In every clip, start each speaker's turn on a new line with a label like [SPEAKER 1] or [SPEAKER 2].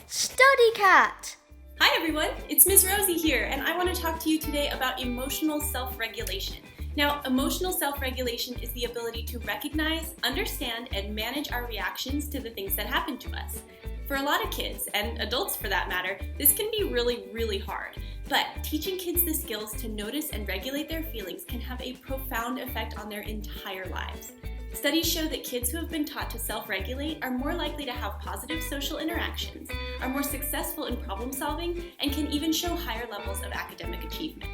[SPEAKER 1] Studycat!
[SPEAKER 2] Hi everyone, it's Ms. Rosie here, and I want to talk to you today about emotional self-regulation. Now, emotional self-regulation is the ability to recognize, understand, and manage our reactions to the things that happen to us. For a lot of kids, and adults for that matter, this can be really hard. But teaching kids the skills to notice and regulate their feelings can have a profound effect on their entire lives. Studies show that kids who have been taught to self-regulate are more likely to have positive social interactions, are more successful in problem solving, and can even show higher levels of academic achievement.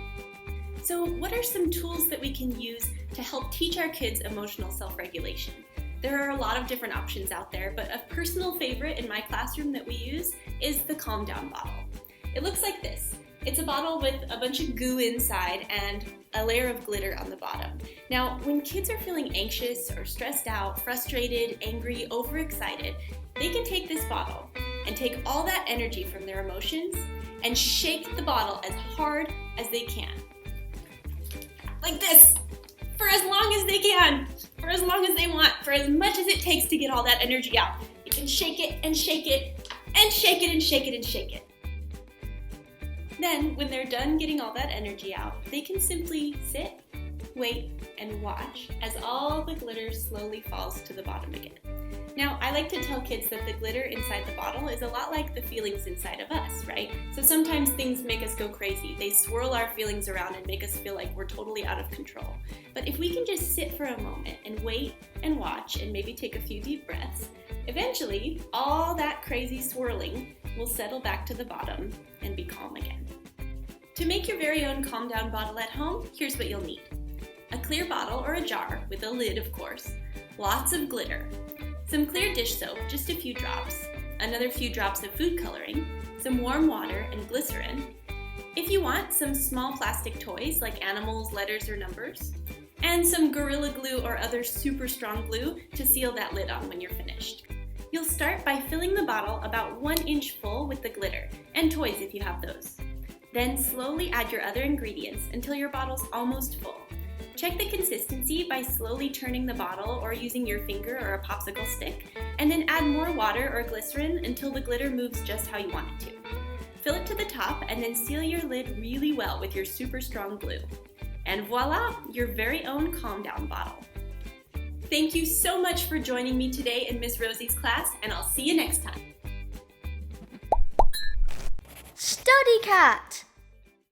[SPEAKER 2] So what are some tools that we can use to help teach our kids emotional self-regulation? There are a lot of different options out there, but a personal favorite in my classroom that we use is the Calm Down bottle. It looks like this. It's a bottle with a bunch of goo inside and a layer of glitter on the bottom. Now, when kids are feeling anxious or stressed out, frustrated, angry, overexcited, they can take this bottle and take all that energy from their emotions and shake the bottle as hard as they can. Like this, for as long as they can, for as long as they want, for as much as it takes to get all that energy out. You can shake it and shake it and shake it and shake it and shake it. Then, when they're done getting all that energy out, they can simply sit, wait, and watch as all the glitter slowly falls to the bottom again. Now, I like to tell kids that the glitter inside the bottle is a lot like the feelings inside of us, right? So sometimes things make us go crazy. They swirl our feelings around and make us feel like we're totally out of control. But if we can just sit for a moment and wait and watch and maybe take a few deep breaths, eventually all that crazy swirling will settle back to the bottom and be calm again. To make your very own Calm Down bottle at home, here's what you'll need. A clear bottle or a jar, with a lid of course, lots of glitter, some clear dish soap, just a few drops, another few drops of food coloring, some warm water and glycerin. If you want, some small plastic toys like animals, letters, or numbers, and some Gorilla Glue or other super strong glue to seal that lid on when you're finished. You'll start by filling the bottle about 1 inch full with the glitter, and toys if you have those. Then slowly add your other ingredients until your bottle's almost full. Check the consistency by slowly turning the bottle or using your finger or a popsicle stick, and then add more water or glycerin until the glitter moves just how you want it to. Fill it to the top and then seal your lid really well with your super strong glue. And voila, your very own Calm Down bottle. Thank you so much for joining me today in Miss Rosie's class, and I'll see you next time.
[SPEAKER 1] Studycat!